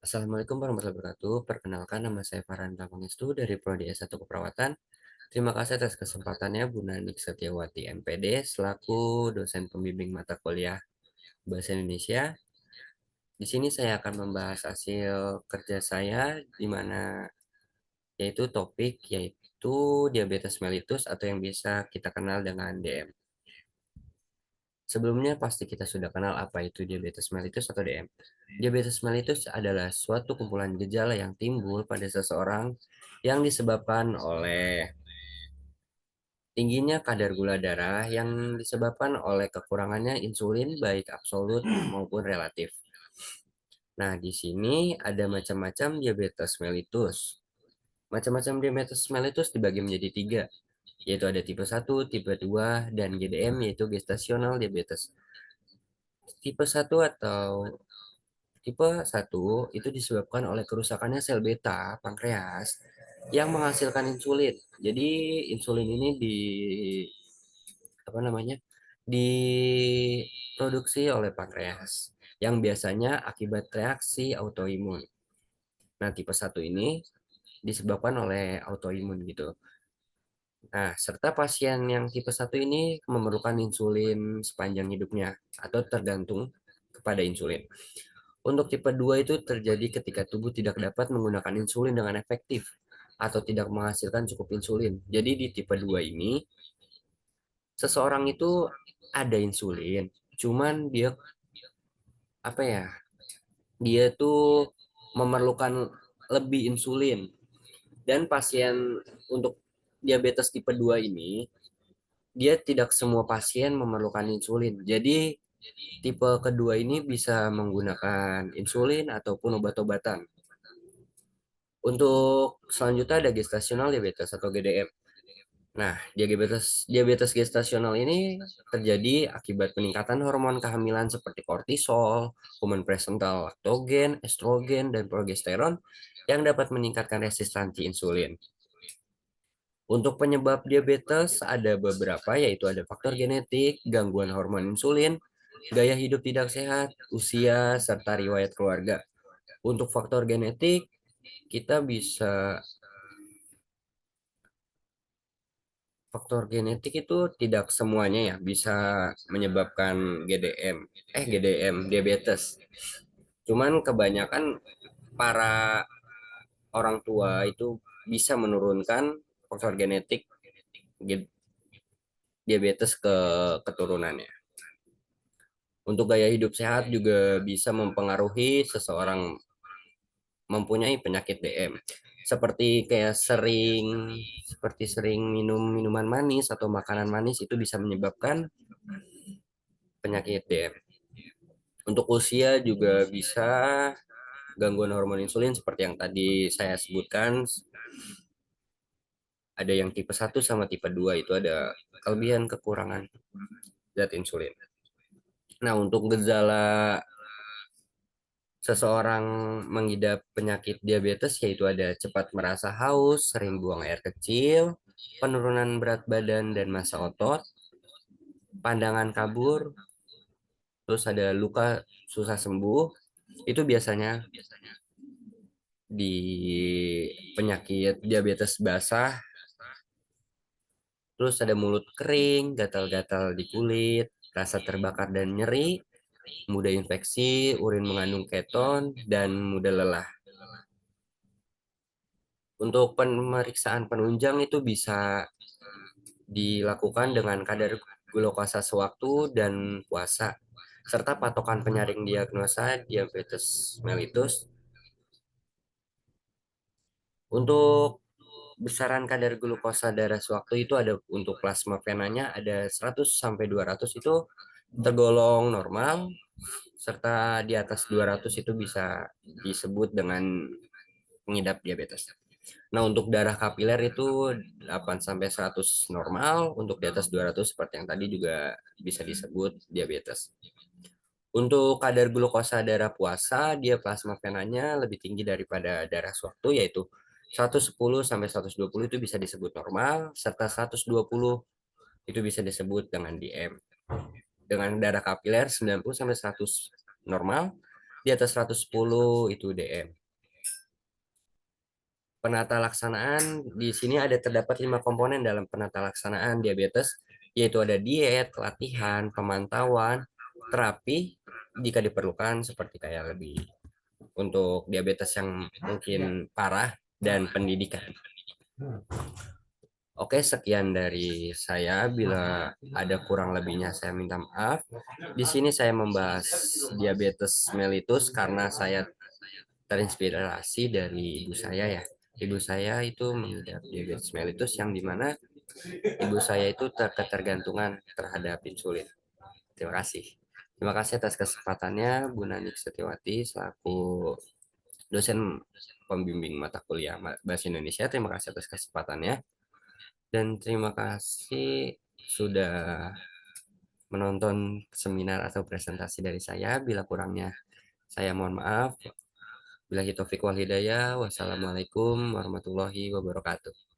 Assalamualaikum warahmatullahi wabarakatuh. Perkenalkan, nama saya Farhan Pangestu dari Prodi S1 Keperawatan. Terima kasih atas kesempatannya Bu Nanik Setiawati MPD selaku dosen pembimbing mata kuliah Bahasa Indonesia. Di sini saya akan membahas hasil kerja saya di mana yaitu diabetes mellitus atau yang biasa kita kenal dengan DM. Sebelumnya pasti kita sudah kenal apa itu diabetes mellitus atau DM. Diabetes mellitus adalah suatu kumpulan gejala yang timbul pada seseorang yang disebabkan oleh tingginya kadar gula darah yang disebabkan oleh kekurangannya insulin baik absolut maupun relatif. Nah, di sini ada macam-macam diabetes mellitus. Macam-macam diabetes mellitus dibagi menjadi tiga, yaitu ada tipe 1, tipe 2, dan GDM yaitu gestasional diabetes. Tipe 1 atau Tipe 1 itu disebabkan oleh kerusakannya sel beta pankreas yang menghasilkan insulin. Jadi insulin ini apa namanya? Diproduksi oleh pankreas yang biasanya akibat reaksi autoimun. Nah, tipe 1 ini disebabkan oleh autoimun gitu. Nah, serta pasien yang tipe 1 ini memerlukan insulin sepanjang hidupnya atau tergantung kepada insulin. Untuk tipe 2 itu terjadi ketika tubuh tidak dapat menggunakan insulin dengan efektif atau tidak menghasilkan cukup insulin. Jadi di tipe 2 ini, seseorang itu ada insulin, cuman dia apa ya? Dia tuh memerlukan lebih insulin. Dan pasien untuk diabetes tipe 2 ini, dia tidak semua pasien memerlukan insulin. Jadi tipe kedua ini bisa menggunakan insulin ataupun obat-obatan. Untuk selanjutnya ada gestasional diabetes atau GDM. Nah, diabetes gestasional ini terjadi akibat peningkatan hormon kehamilan seperti kortisol, hormon presental laktogen, estrogen, dan progesteron yang dapat meningkatkan resistansi insulin. Untuk penyebab diabetes ada beberapa, yaitu ada faktor genetik, gangguan hormon insulin, gaya hidup tidak sehat, usia, serta riwayat keluarga. Untuk faktor genetik, kita bisa faktor genetik itu tidak semuanya ya bisa menyebabkan GDM diabetes. Cuman kebanyakan para orang tua itu bisa menurunkan faktor genetik diabetes ke keturunannya. Untuk gaya hidup sehat juga bisa mempengaruhi seseorang mempunyai penyakit DM. Seperti sering minum minuman manis atau makanan manis itu bisa menyebabkan penyakit DM. Untuk usia juga bisa gangguan hormon insulin seperti yang tadi saya sebutkan. Ada yang tipe 1 sama tipe 2 itu ada kelebihan kekurangan zat insulin. Nah, untuk gejala seseorang mengidap penyakit diabetes yaitu ada cepat merasa haus, sering buang air kecil, penurunan berat badan dan massa otot, pandangan kabur, terus ada luka susah sembuh. Itu biasanya di penyakit diabetes basah. Terus ada mulut kering, gatal-gatal di kulit, rasa terbakar dan nyeri, mudah infeksi, urin mengandung keton, dan mudah lelah. Untuk pemeriksaan penunjang itu bisa dilakukan dengan kadar glukosa sewaktu dan puasa, serta patokan penyaring diagnosa diabetes mellitus. Untuk besaran kadar glukosa darah sewaktu itu ada untuk plasma venanya ada 100 sampai 200 itu tergolong normal, serta di atas 200 itu bisa disebut dengan pengidap diabetes. Nah, untuk darah kapiler itu 8 sampai 100 normal, untuk di atas 200 seperti yang tadi juga bisa disebut diabetes. Untuk kadar glukosa darah puasa, dia plasma venanya lebih tinggi daripada darah sewaktu, yaitu 110 sampai 120 itu bisa disebut normal, serta 120 itu bisa disebut dengan DM. Dengan darah kapiler 90 sampai 100 normal, di atas 110 itu DM. Penata laksanaan di sini ada terdapat 5 komponen dalam penata laksanaan diabetes, yaitu ada diet, latihan, pemantauan, terapi jika diperlukan seperti kayak lebih untuk diabetes yang mungkin parah dan pendidikan. Oke, sekian dari saya. Bila ada kurang lebihnya, saya minta maaf. Di sini saya membahas diabetes mellitus karena saya terinspirasi dari ibu saya ya. Ibu saya itu mengidap diabetes mellitus yang dimana ibu saya itu ketergantungan terhadap insulin. Terima kasih. Terima kasih atas kesempatannya, Bu Nanik Setiawati, selaku dosen pembimbing mata kuliah Bahasa Indonesia. Terima kasih atas kesempatannya. Dan terima kasih sudah menonton seminar atau presentasi dari saya. Bila kurangnya, saya mohon maaf. Billahi taufiq wal hidayah. Wassalamualaikum warahmatullahi wabarakatuh.